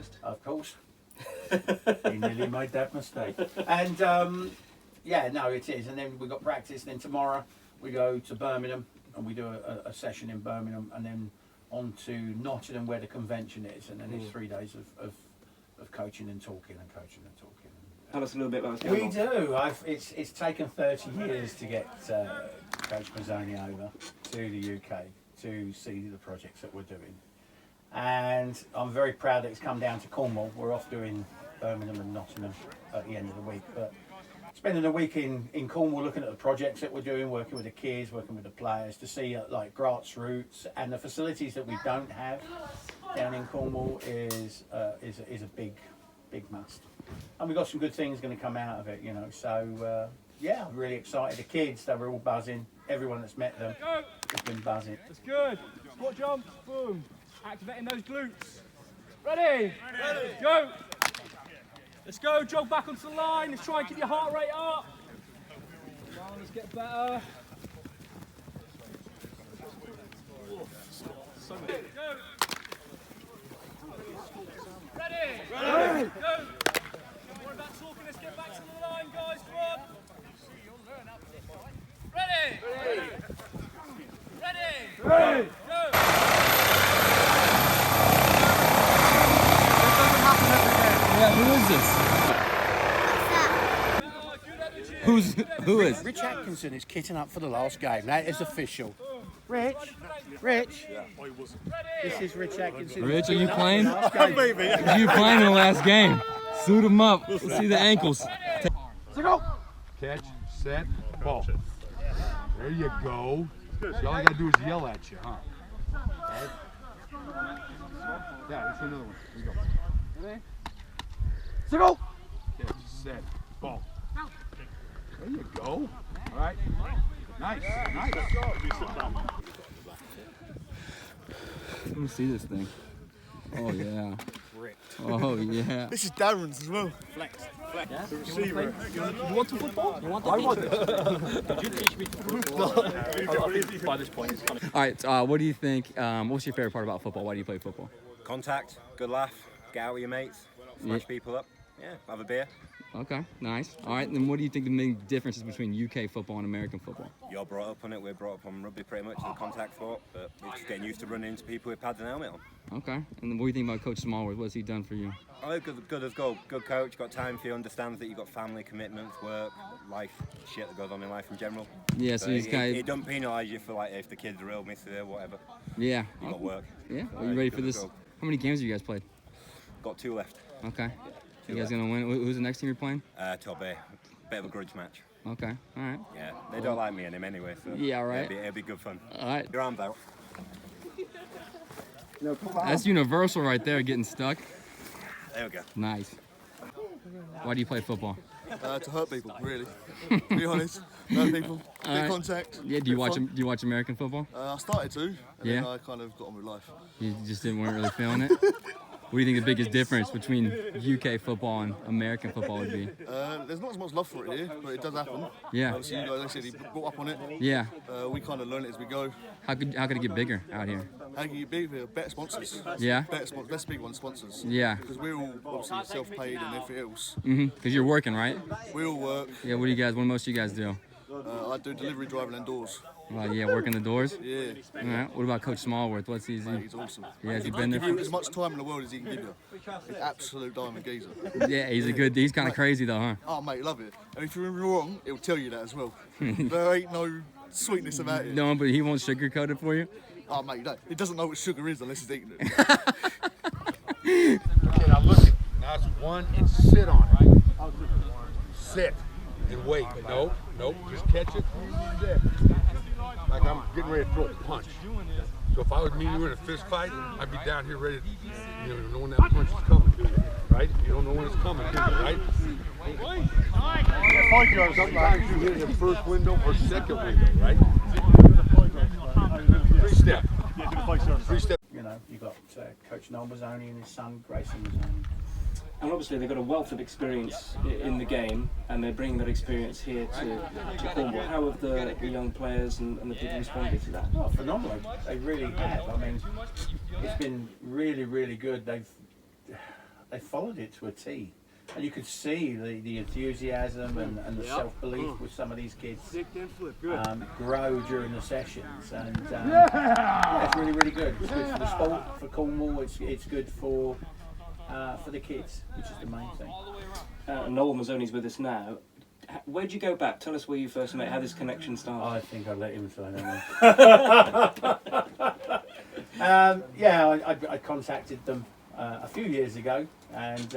first. Of course. He nearly made that mistake. And yeah, no, it is. And then we've got practice. Then tomorrow we go to Birmingham and we do a session in Birmingham, and then on to Nottingham where the convention is. And then it's 3 days of coaching and talking and coaching and talking. Tell us a little bit about what's going on. We do. It's taken 30 years to get Coach Mazzoni over to the UK to see the projects that we're doing. And I'm very proud that it's come down to Cornwall. We're off doing Birmingham and Nottingham at the end of the week. But spending a week in Cornwall looking at the projects that we're doing, working with the kids, working with the players, to see like grassroots and the facilities that we don't have down in Cornwall is a big must. And we've got some good things going to come out of it, you know. So yeah, I'm really excited. The kids, they were all buzzing. Everyone that's met them has been buzzing. That's good. Squat jump, boom. Activating those glutes. Ready? Ready. Go. Let's go. Jog back onto the line. Let's try and keep your heart rate up. Come on, let's get better. So good. Go. Ready? Ready. Go. Don't worry about talking. Let's get back to the line, guys. Come on. Ready? Ready. Ready. Ready. Go. Yeah, who is this? Who is? Rich Atkinson is kitting up for the last game. That is official. Rich. This is Rich Atkinson. Rich, are you playing? Are you playing in the last game? Suit him up. Let's see the ankles. Catch, set, ball. There you go. See, all I gotta do is yell at you, huh? Right. Yeah, that's another one. Here we go. Ready? Catch, set, ball. There you go. All right. Nice. Let me see this thing. Oh yeah. Oh yeah. This is Darren's as well. Flex. Yeah? The receiver. You want to football? You want it? Did you teach me football? By this point, it's kind of... All right. What do you think? What's your favorite part about football? Why do you play football? Contact, good laugh, get out with your mates, smash people up. Yeah, have a beer. Okay, nice. All right, then what do you think the main difference is between UK football and American football? You're brought up on it, we're brought up on rugby pretty much, the contact sport, but it's just getting used to running into people with pads and helmet on. Okay, and then what do you think about Coach Smallworth? What's he done for you? Oh, good as gold. Good coach, got time for you, understands that you've got family commitments, work, life, shit that goes on in life in general. Yeah, so he's kind of... He don't penalise you for like if the kids are ill, miss it, whatever. Yeah. You got work. Yeah, are you ready for this? How many games have you guys played? Got 2 left. Okay. You guys gonna win? Who's the next team you're playing? Top A. Bit of a grudge match. Okay, all right. Yeah, they don't like me and him anyway, so yeah, right. It'll be good fun. All right. Your arms out. That's universal right there, getting stuck. There we go. Nice. Why do you play football? To hurt people, really. To be honest, hurt people, get contact. Yeah. Do you watch American football? I started to, and then I kind of got on with life. You just weren't really feeling it. What do you think the biggest difference between UK football and American football would be? There's not as much love for it here, but it does happen. Yeah. Obviously, you guys, like I said, you brought up on it. Yeah. We kind of learn it as we go. How could it get bigger out here? How can you be here? Better sponsors. Yeah. Better sponsors. Let's speak on sponsors. Yeah. Because we're all obviously self-paid and everything else. Because you're working, right? We all work. Yeah. What do most of you guys do? I do delivery driving and doors. Yeah, working the doors? Yeah. All right. What about Coach Smallworth? What's he? He's awesome. Yeah, has he been there? Give him as much time in the world as he can give you. He's an absolute diamond geezer. Yeah, he's kind of crazy though, huh? Oh, mate, love it. And if you're wrong, he'll tell you that as well. There ain't no sweetness about it. No, but he won't sugarcoat it for you? Oh, mate, no. He doesn't know what sugar is unless he's eating it. Okay, now look. Now it's one and sit on it. Sit and wait. Nope. Just catch it. Sit. Like I'm getting ready to throw a punch. So if I was me and you were in a fist fight, I'd be down here ready to, you know when that punch is coming, do you? Right? You don't know when it's coming, do you? Right? Sometimes you hit the first window or second window, right? 3-step. 3-step. You know, you've got Coach Noel Mazzoni and his son Grayson Mazzoni. And obviously they've got a wealth of experience in the game, and they're bringing that experience here to Cornwall. How have the young players and the people responded to that? Oh, phenomenal. They really have. I mean, it's been really, really good. they followed it to a T. And you could see the enthusiasm and the self-belief with some of these kids grow during the sessions. And yeah, it's really, really good. It's good for the sport, for Cornwall. It's good for the kids, which is the main thing. Noel Mazzoni's with us now. Where'd you go back? Tell us where you first met, how this connection started. I think I'd let him say that. Yeah, I contacted them a few years ago, and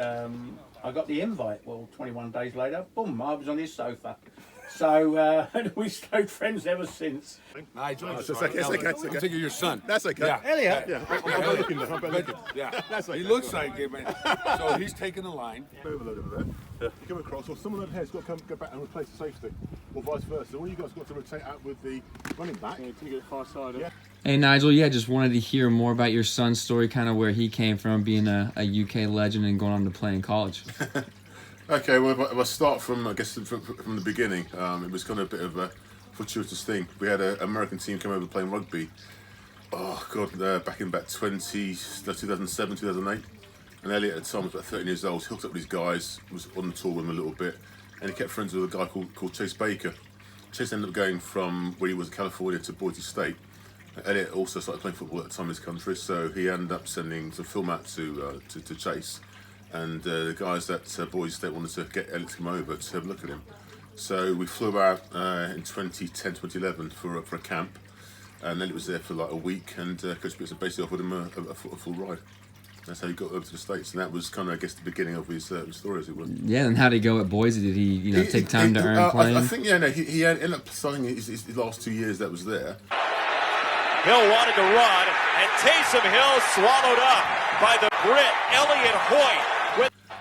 I got the invite. Well, 21 days later, boom, I was on his sofa. So we stayed friends ever since. Nigel, it's okay. I'm thinking of your son. That's okay. Yeah. Elliot? Yeah, I'm better looking. Yeah, That's okay. he looks like it, man. So he's taking the line. Overload over there. You come across, or someone over here has got to go back and replace the safety, or vice versa. All you guys got to rotate out with the running back. Yeah, to get far side. Yeah. Hey Nigel, yeah, just wanted to hear more about your son's story, kind of where he came from, being a UK legend and going on to play in college. Okay, well, if I start from, I guess, from the beginning, it was kind of a bit of a fortuitous thing. We had an American team come over playing rugby, back in about 2007, 2008. And Elliot at the time was about 13 years old. He hooked up with these guys, was on the tour with them a little bit, and he kept friends with a guy called Chase Baker. Chase ended up going from where he was in California to Boise State. Elliot also started playing football at the time in his country, so he ended up sending some film out to Chase. And the guys at Boise State wanted to get Elliot to come over to have a look at him. So we flew out in 2010, 2011 for a camp, and Elliot was there for like a week, and Coach Peterson basically offered him a full ride. That's how he got over to the States, and that was kind of, I guess, the beginning of his story, as it were. Yeah, and how did he go at Boise? Did he, take time to earn playing? I think, he ended up signing his last 2 years that was there. Hill wanted to run, and Taysom Hill swallowed up by the Brit, Elliot Hoyt.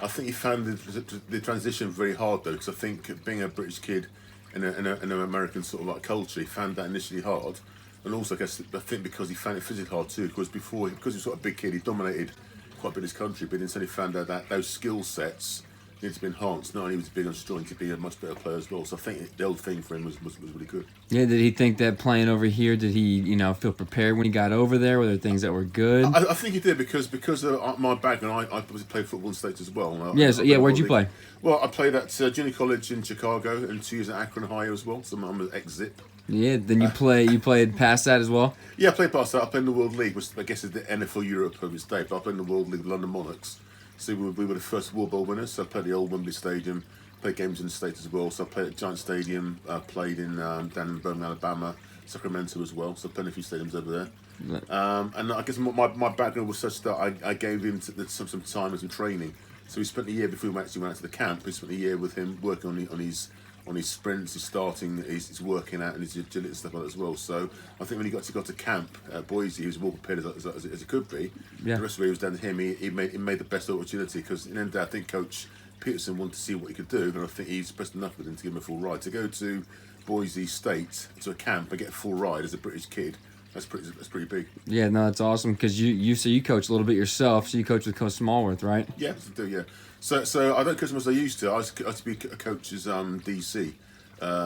I think he found the transition very hard, though, because I think being a British kid in an American sort of like culture, he found that initially hard. And also, I think because he found it physically hard too, because he was sort of a big kid, he dominated quite a bit in his country, but instead he found out that those skill sets needed to be enhanced. Not only was he big and strong, to be a much better player as well. So I think the old thing for him was really good. Yeah, did he think that playing over here, did he, feel prepared when he got over there? Were there things that were good? I think he did, because of my background, I played football in the States as well. Where'd you play? Well, I played at junior college in Chicago and 2 years at Akron High as well, so I'm an ex-Zip. Yeah, then you played past that as well? Yeah, I played past that. I played in the World League, which I guess is the NFL Europe of its day, but I played in the World League with London Monarchs. So we were the first World Bowl winners, so I played at the old Wembley Stadium, played games in the States as well, so I played at Giant Stadium, played in down in Birmingham, Alabama, Sacramento as well, so I played in a few stadiums over there. And I guess my background was such that I gave him some time and some training. So we spent a year before we actually went out to the camp. We spent a year with him working on his sprints, his starting, his working out, and his agility and stuff like that as well. So I think when he got to camp at Boise, he was more prepared as he could be. Yeah. The rest of it was down to him. He made the best opportunity, because in the end of the day, I think Coach Peterson wanted to see what he could do, and I think he's pressed enough with him to give him a full ride. To go to Boise State to a camp and get a full ride as a British kid, that's pretty big. Yeah, no, that's awesome, because you coach a little bit yourself, so you coach with Coach Smallworth, right? Yeah, I do, yeah. So I don't coach as much as I used to. I used to be a coach's DC.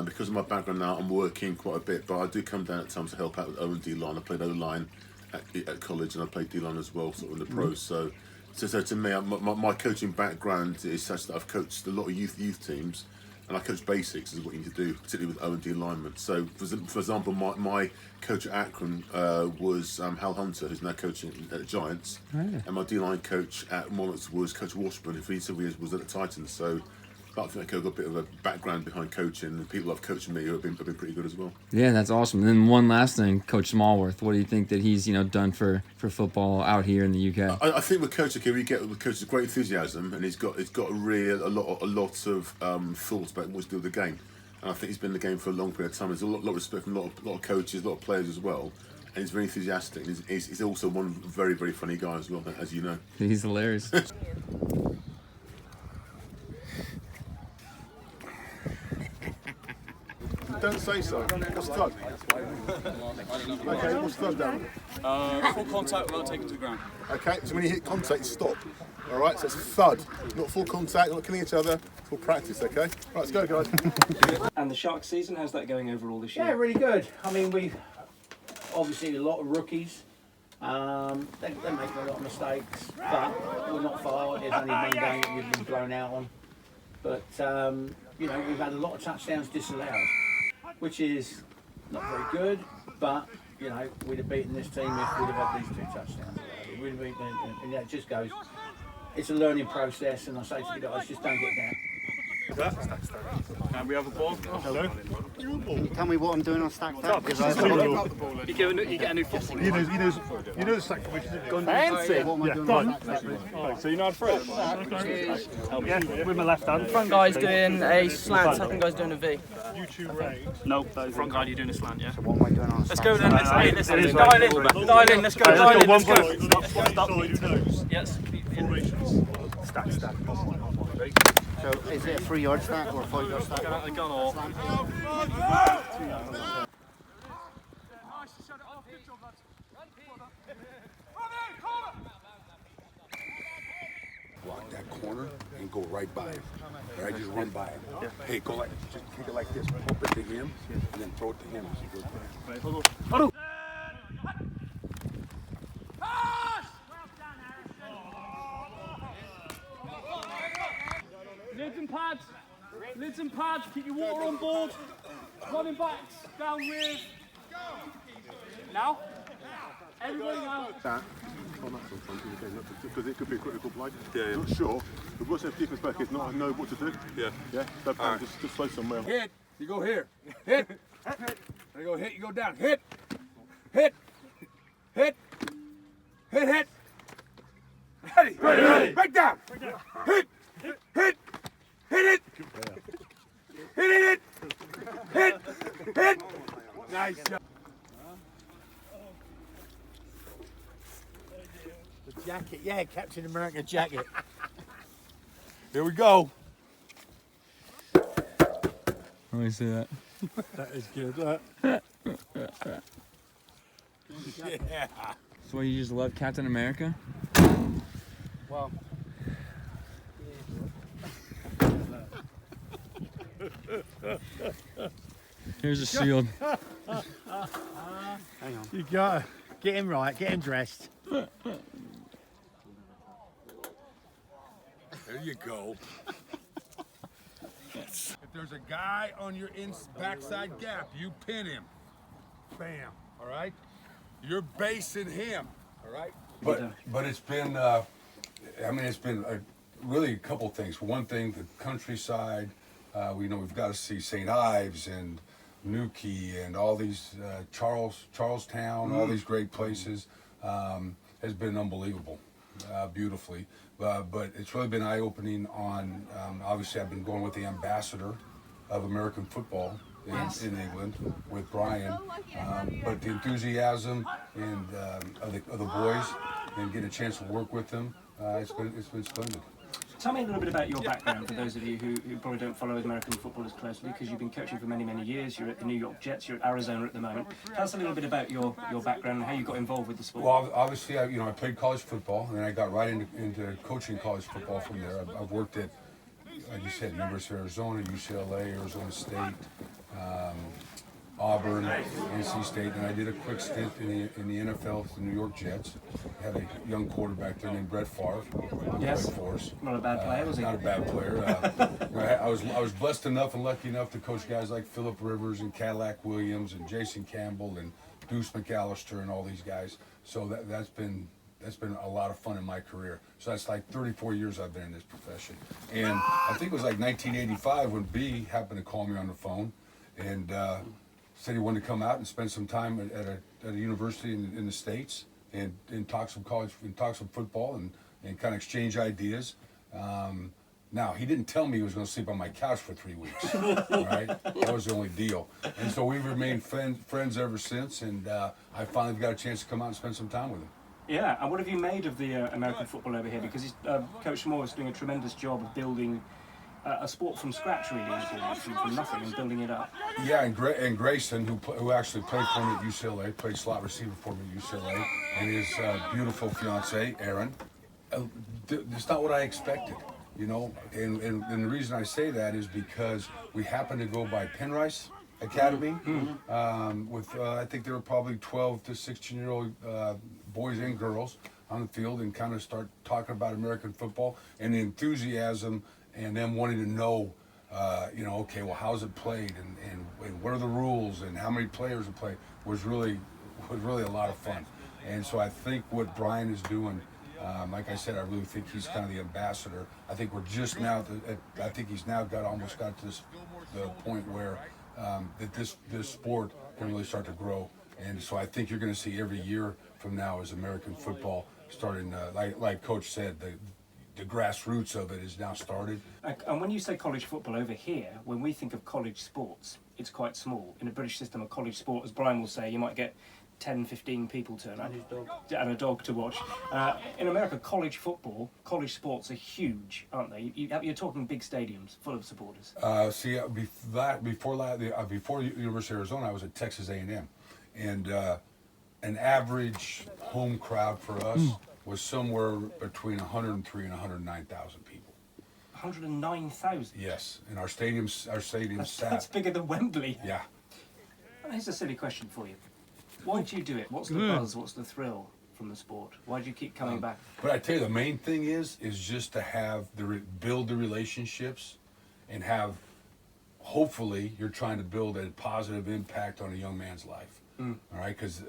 Because of my background now, I'm working quite a bit, but I do come down at times to help out with O&D line. I played O-line at college, and I played D-line as well, sort of in the pros. So to me, my coaching background is such that I've coached a lot of youth teams, and I coach basics is what you need to do, particularly with O&D alignment. So, for example, my coach at Akron was Hal Hunter, who's now coaching at the Giants, and my D-line coach at Monarchs was Coach Washburn, who for several years was at the Titans. So I think I've got a bit of a background behind coaching, and people I've coached me have been pretty good as well. Yeah, that's awesome. And then one last thing, Coach Smallworth, what do you think that he's done for football out here in the UK? I think with Coach we get with Coach's great enthusiasm, and he's got a lot of thoughts about what to do with the game. And I think he's been in the game for a long period of time. There's a lot of respect from a lot of coaches, a lot of players as well. And he's very enthusiastic. And he's also one very, very funny guy as well, as you know. He's hilarious. Don't say so. What's thud? Okay, what's thud down? Full contact without taking to the ground. Okay, so when you hit contact, you stop. All right, so it's thud. Not full contact, not killing each other. Full practice, okay? Right, let's go, guys. And the Sharks season, how's that going overall this year? Yeah, really good. I mean, we've obviously a lot of rookies, They're making a lot of mistakes, but we're not far. There's only one game that we've been blown out on. But, you know, we've had a lot of touchdowns disallowed, which is not very good, but, you know, we'd have beaten this team if we'd have had these 2 touchdowns. We'd have beaten, and that just goes, it's a learning process, and I say to the guys, just don't get down. And we have a ball. Hello. Tell me what I'm doing on stack that. You get a new football. You know the stack formation, didn't you? Fancy. What am I doing on stack that? So you know how to throw it? Yeah, with my left hand. Front guy's doing a slant, second guy's doing a V. No, front guy, you're doing a slant, yeah? So what am I doing on Let's stack go then, that? let's dial in, let's go. Stop. Yes. Stack. So is it a 3-yard stack or a 5-yard stack? Gone all. Block that corner and go right by him. Right, just run by him. Yeah. Hey, go like, just take it like this, pump it to him, and then throw it to him as he goes by. Huddle. Lids and pads, keep your water on board. Running backs, down with. Now. Everybody now. Because it could be a critical play. Yeah. Not sure. The worst thing for defense back is not know what to do. Yeah. Yeah. So right. Just slow somewhere. Hit. You go here. Hit. You go hit. You go down. Hit. Hit. Hit. Hit. Hit. Ready. Break down. Hit. Hit. Hit it. Hit it. Hit. Nice job. The jacket, yeah, Captain America jacket. Here we go. Let me see that. That is good. Yeah. So you just love Captain America? Well, Here's a shield. hang on. You got to get him right, get him dressed. There you go. If there's a guy on your backside gap, you pin him. Bam. All right? You're basing him. All right? But it's been, I mean, it's been really a couple things. One thing, the countryside. We've got to see St. Ives and Newquay and all these Charlestown, all these great places has been unbelievable, beautifully. But it's really been eye-opening on. Obviously, I've been going with the ambassador of American football in England with Brian. But the enthusiasm and of the boys and getting a chance to work with them, it's been splendid. Tell me a little bit about your background for those of you who probably don't follow American football as closely, because you've been coaching for many, many years. You're at the New York Jets, you're at Arizona at the moment. Tell us a little bit about your background and how you got involved with the sport. Well, obviously, I played college football, and then I got right into coaching college football from there. I've worked at, like you said, University of Arizona, UCLA, Arizona State, Auburn, NC State, and I did a quick stint in the NFL with the New York Jets. Had a young quarterback there named Brett Favre. Yes. For us. Not a bad player, was he? Not a bad player. I was blessed enough and lucky enough to coach guys like Phillip Rivers and Cadillac Williams and Jason Campbell and Deuce McAllister and all these guys. So that's been a lot of fun in my career. So that's like 34 years I've been in this profession. And I think it was like 1985 when B happened to call me on the phone and said he wanted to come out and spend some time at a university in the States and talk some college and talk some football and kind of exchange ideas. Now, he didn't tell me he was going to sleep on my couch for 3 weeks, right? That was the only deal. And so we've remained friends ever since, and I finally got a chance to come out and spend some time with him. Yeah, and what have you made of the American football over here? Because Coach Smallworth is doing a tremendous job of building a sport from scratch, really, from nothing and building it up. Yeah, and Grayson, who actually played for me at UCLA, played slot receiver for me at UCLA, and his beautiful fiance, Erin. It's not what I expected, you know. And the reason I say that is because we happened to go by Penrice Academy with I think there were probably 12 to 16-year-old boys and girls on the field and kind of start talking about American football and the enthusiasm and them wanting to know, okay, well, how's it played and what are the rules and how many players are playing was really a lot of fun. And so I think what Brian is doing, like I said, I really think he's kind of the ambassador. I think we're just now, I think he's now almost got to the point where that this sport can really start to grow. And so I think you're going to see every year from now as American football starting, like Coach said, the grassroots of it is now started. And when you say college football over here, when we think of college sports, it's quite small. In a British system, a college sport, as Brian will say, you might get 10, 15 people turn up and a dog to watch. In America, college football, college sports are huge, aren't they? You're talking big stadiums full of supporters. Before University of Arizona, I was at Texas A&M, and an average home crowd for us was somewhere between 103 and 109,000 people. 109,000? Yes, and our stadium sat. That's bigger than Wembley. Yeah. And here's a silly question for you. Why do you do it? What's the buzz? What's the thrill from the sport? Why do you keep coming back? But I tell you, the main thing is just to have build the relationships, and have. Hopefully, you're trying to build a positive impact on a young man's life. All right, because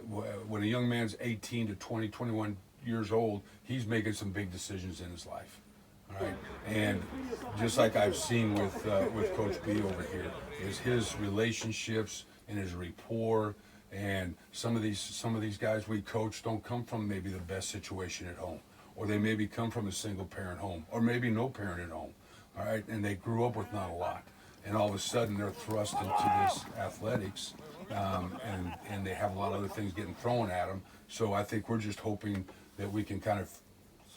when a young man's 18 to 20, 21 years old, he's making some big decisions in his life. All right, and just like I've seen with Coach B over here, is his relationships and his rapport. And some of these guys we coach don't come from maybe the best situation at home, or they maybe come from a single parent home, or maybe no parent at home. All right, and they grew up with not a lot, and all of a sudden they're thrust into this athletics, and they have a lot of other things getting thrown at them. So I think we're just hoping that we can kind of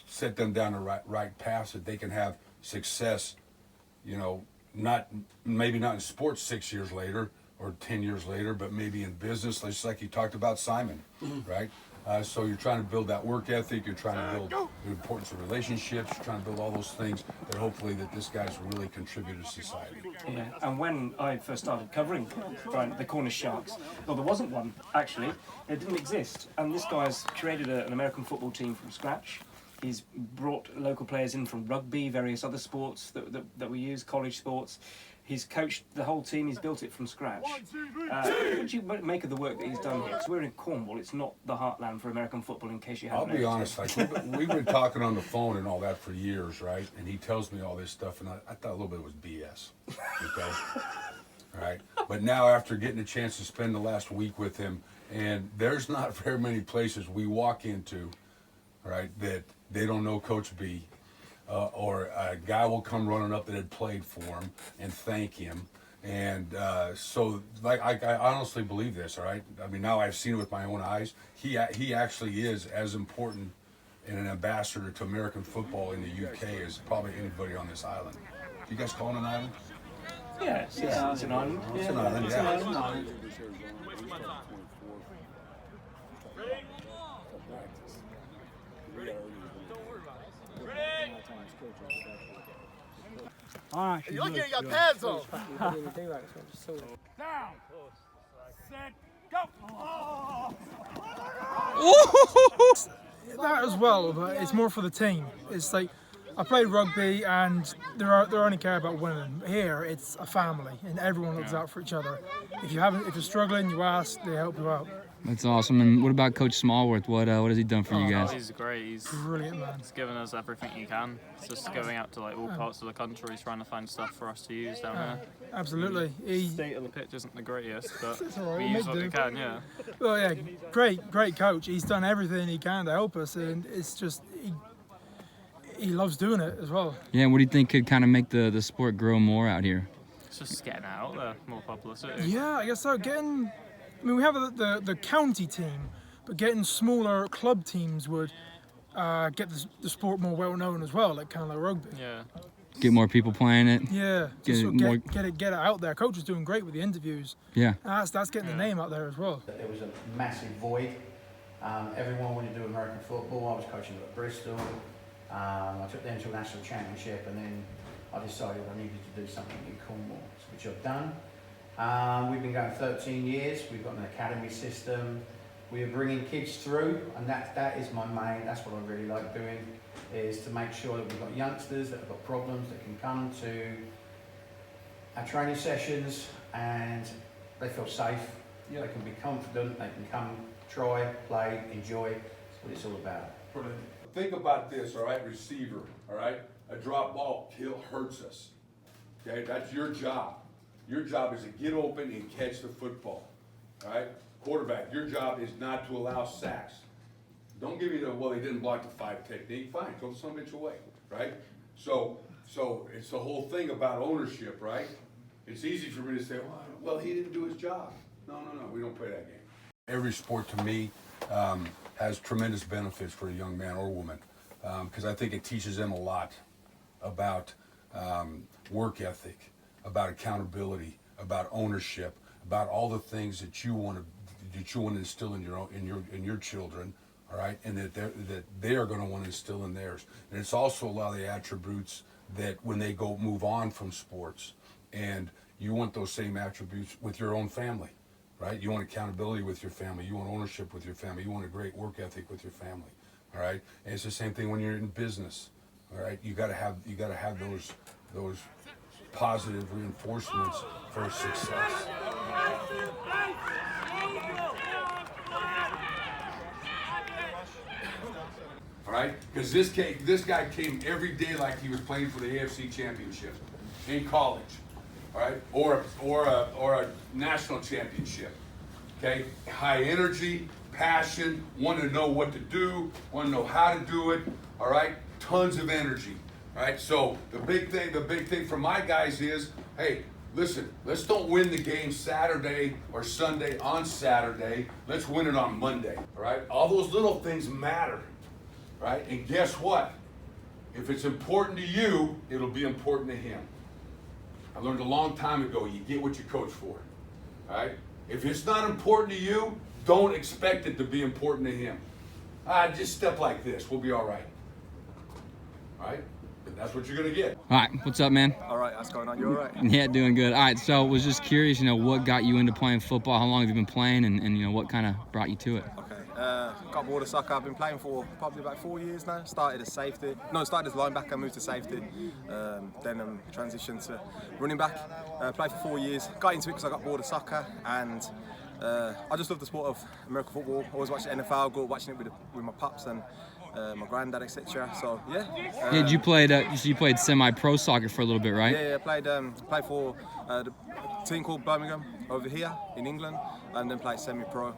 set them down the right path, so that they can have success. Maybe not in sports 6 years later or 10 years later, but maybe in business, just like you talked about Simon, right? So you're trying to build that work ethic, you're trying to build the importance of relationships, you're trying to build all those things that hopefully that this guy's really contribute to society. Yeah, and when I first started covering the Cornwall Sharks, well, there wasn't one, actually. It didn't exist. And this guy's created an American football team from scratch. He's brought local players in from rugby, various other sports that we use, college sports. He's coached the whole team. He's built it from scratch. What do you make of the work that he's done here? Because we're in Cornwall. It's not the heartland for American football, in case you haven't I'll be honest. Like we've been talking on the phone and all that for years, right? And he tells me all this stuff, and I thought a little bit was BS. Okay, all right. But now, after getting a chance to spend the last week with him, and there's not very many places we walk into, right, that they don't know Coach B. Or a guy will come running up that had played for him and thank him. And so, like, I honestly believe this, all right? I mean, now I've seen it with my own eyes. He actually is as important and an ambassador to American football in the UK as probably anybody on this island. Do you guys call it an island? Yeah, it's an island. It's an island, It's an island. You're getting your pads on. Down. Set. Go. That as well, but it's more for the team. It's like I played rugby, and they only care about winning. Here, it's a family, and everyone looks out for each other. If you're struggling, you ask, they help you out. That's awesome. And what about Coach Smallworth? What has he done for you guys? He's great. He's brilliant, man. He's given us everything he can. It's just going out to like all parts of the country. He's trying to find stuff for us to use down here. Absolutely. The state of the pitch isn't the greatest, but right, we use what we can. Yeah. Well, yeah, great coach. He's done everything he can to help us, and it's just he loves doing it as well. Yeah. What do you think could kind of make the sport grow more out here? It's just getting out there, more publicity. Yeah, I guess so. We have the county team, but getting smaller club teams would get the sport more well known as well, like kind of like rugby. Yeah. Get more people playing it. Yeah. Get it out there. Coach is doing great with the interviews. Yeah. That's getting the name out there as well. There was a massive void. Everyone wanted to do American football. I was coaching at Bristol. I took them to a national championship, and then I decided I needed to do something in Cornwall, which I've done. We've been going 13 years. We've got an academy system. We are bringing kids through, and that is my main, that's what I really like doing, is to make sure that we've got youngsters that have got problems that can come to our training sessions and they feel safe, they can be confident, they can come, try, play, enjoy. That's what it's all about. Brilliant. Think about this, all right, receiver, all right? A drop ball hurts us, okay? That's your job. Your job is to get open and catch the football, all right? Quarterback, your job is not to allow sacks. Don't give me the, well, they didn't block the 5 technique. Fine, throw the son of a bitch away, right? So it's the whole thing about ownership, right? It's easy for me to say, well, he didn't do his job. No, we don't play that game. Every sport to me has tremendous benefits for a young man or woman because I think it teaches them a lot about work ethic, about accountability, about ownership, about all the things that you want to instill in your children, all right, and that they are going to want to instill in theirs. And it's also a lot of the attributes that when they move on from sports, and you want those same attributes with your own family, right? You want accountability with your family, you want ownership with your family, you want a great work ethic with your family, all right? And it's the same thing when you're in business, all right? You got to have those positive reinforcements for success. All right, because this guy came every day like he was playing for the AFC Championship in college, all right, or a national championship. Okay, high energy, passion, want to know what to do, want to know how to do it. All right, tons of energy. All right, so the big thing for my guys is, hey, listen, let's don't win the game Saturday or Sunday on Saturday. Let's win it on Monday. All right, all those little things matter. Right? And guess what? If it's important to you, it'll be important to him. I learned a long time ago, you get what you coach for. All right? If it's not important to you, don't expect it to be important to him. Just step like this, we'll be all right. All right? And that's what you're going to get. All right, what's up, man? All right, what's going on? You all right? Yeah, doing good. All right, so was just curious, what got you into playing football? How long have you been playing, and what kind of brought you to it? Okay, got bored of soccer. I've been playing for probably about 4 years now. Started as linebacker, moved to safety, then transitioned to running back. Played for 4 years. Got into it because I got bored of soccer, and I just love the sport of American football. Always watched the NFL, grew up watching it with my pops and my granddad, etc. So yeah. You played semi-pro soccer for a little bit, right? Yeah, played for the team called Birmingham over here in England, and then played semi-pro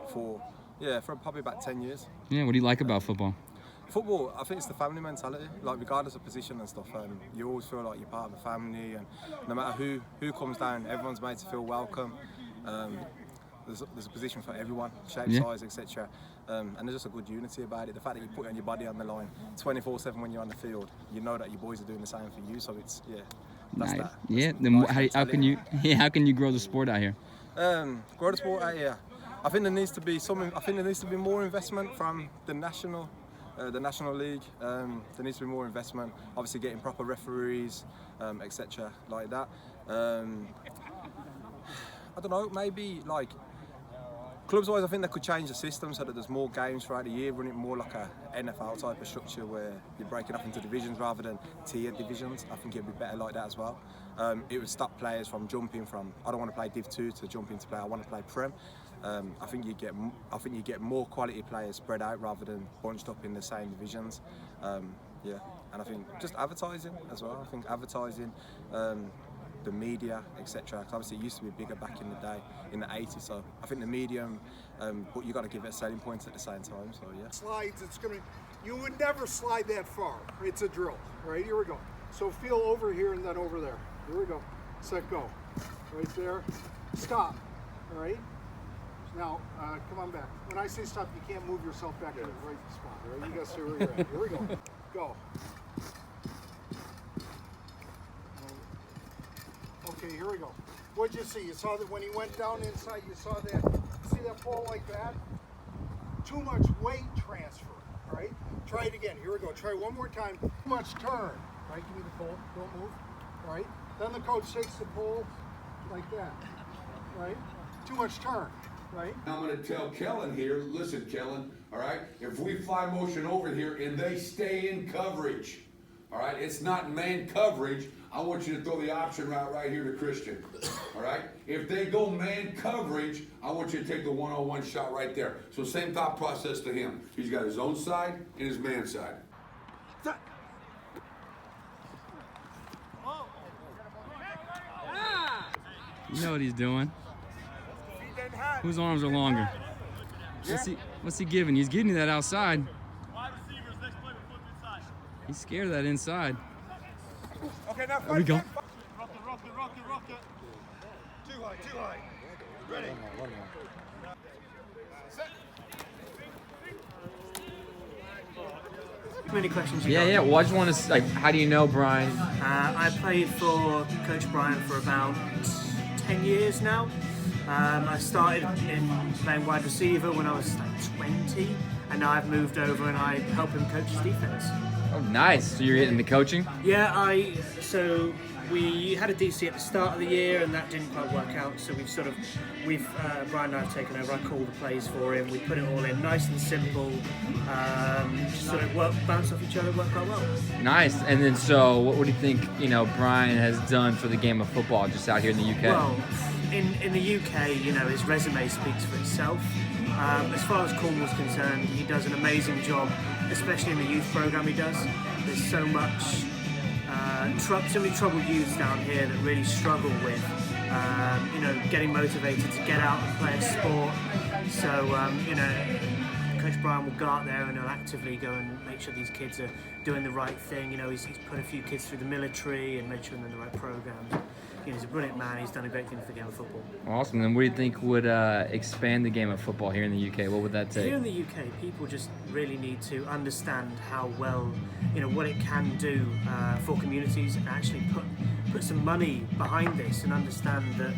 for probably about 10 years. Yeah, what do you like about football? Football, I think it's the family mentality. Like regardless of position and stuff, you always feel like you're part of a family, and no matter who comes down, everyone's made to feel welcome. There's a position for everyone, shape, size, etc. And there's just a good unity about it. The fact that you put your body on the line 24/7 when you're on the field, you know that your boys are doing the same for you. So it's that's nice. that. Yeah. Then how can you grow the sport out here? Grow the sport out here. I think there needs to be more investment from the national league. There needs to be more investment. Obviously, getting proper referees, etc. like that. I don't know. Maybe like. Clubs-wise, I think they could change the system so that there's more games throughout the year, run it more like a NFL type of structure where you're breaking up into divisions rather than tiered divisions. I think it'd be better like that as well. It would stop players from jumping from, I don't want to play Div 2 to jump into play, I want to play Prem. I think you get more quality players spread out rather than bunched up in the same divisions. And I think just advertising as well. I think advertising, the media, etc. Because obviously it used to be bigger back in the day, in the 80s. So I think the medium, but you got to give it selling points at the same time. So yeah. Slides. You would never slide that far. It's a drill. Right, here we go. So feel over here and then over there. Here we go. Set, go. Right there. Stop. All right. Now come on back. When I say stop, you can't move yourself back to the right spot. Right. You got to stay where you're at. Here we go. Go. Okay, here we go. What'd you see? You saw that when he went down inside, you saw that, see that fall like that? Too much weight transfer, right? Try it again. Here we go. Try one more time. Too much turn, right? Give me the pull. Don't move, right? Then the coach takes the pull like that, right? Too much turn, right? I'm going to tell Kellen here, listen, Kellen, all right, if we fly motion over here and they stay in coverage, all right, it's not man coverage, I want you to throw the option route right here to Christian, all right? If they go man coverage, I want you to take the one-on-one shot right there. So same thought process to him. He's got his own side and his man side. You know what he's doing. Whose arms are longer? What's he giving? He's giving you that outside. He's scared of that inside. Okay, now There we go. Rock it. Too high. Ready. Many questions you Yeah. got? Well, I just want to, how do you know Brian? I played for Coach Brian for about 10 years now. I started in playing wide receiver when I was 20, and now I've moved over and I help him coach his defense. Oh, nice. So you're getting into coaching? Yeah, we had a DC at the start of the year and that didn't quite work out, so Brian and I have taken over. I call the plays for him, we put it all in nice and simple, just sort of bounce off each other, work quite well. Nice. And then so what do you think, Brian has done for the game of football just out here in the UK? Well, in the UK, his resume speaks for itself. As far as Cornwall's concerned, he does an amazing job, especially in the youth program he does. There's so much so many troubled youths down here that really struggle with getting motivated to get out and play a sport. So Coach Brian will go out there and he'll actively go and make sure these kids are doing the right thing. He's put a few kids through the military and made sure they're in the right programs. He's a brilliant man. He's done a great thing for the game of football. Awesome. Then what do you think would expand the game of football here in the UK? What would that take? Here in the UK, people just really need to understand how well, what it can do for communities, and actually put some money behind this, and understand that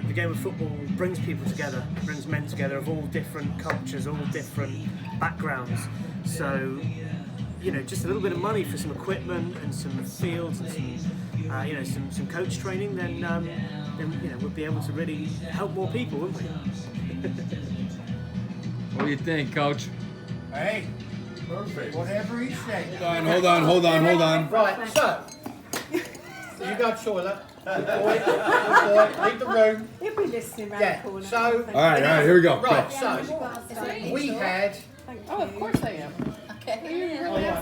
the game of football brings people together, brings men together of all different cultures, all different backgrounds. So, just a little bit of money for some equipment and some fields and some coach training, then we'll be able to really help more people, wouldn't we? What do you think, Coach? Hey, perfect. Whatever he said. Hold on. Right, so you go toilet. Good boy, leave the room. He'll be listening around the corner. So All right, here we go. Right, so we had. Oh, of course I am. Okay.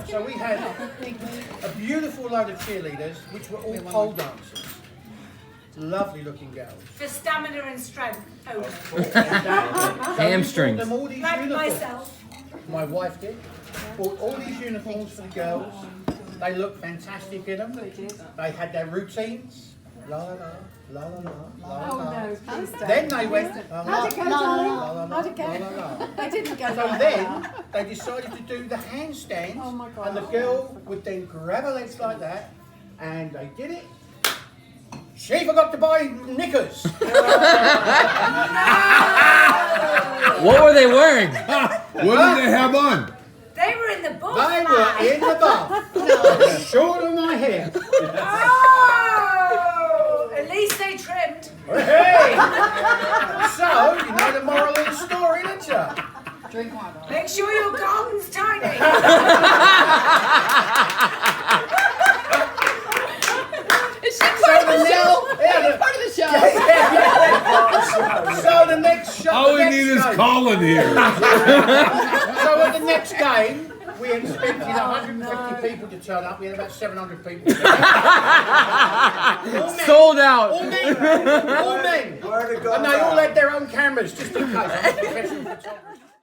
So we had a beautiful load of cheerleaders, which were all pole dancers. Lovely looking girls. For stamina and strength. Hamstrings. Them all these Like uniforms. myself. My wife did. Bought all these uniforms for the girls. They looked fantastic in them. They had their routines. La la la, la la la, la Oh la. no, please don't. Then they went. How'd it go, darling? How'd it go? I didn't go. So then they decided to do the handstands, Oh my God. and the girl would then grab her legs like that, and they did it. She forgot to buy knickers. What were they wearing? What did they have on? They were in the bath. They were in the bath. Short of my hair. Oh, at least they trimmed. Hey! So, you know the moral of the story, don't you? Drink water. Make sure your garden's tiny. Is she part of the show? Yeah, Part of the show. So the next show. All we need is Colin here. So at the next game, we expected 150 people to turn up. We had about 700 people. Sold out. All men. And they all had their own cameras, just in case. I'm a professional photographer.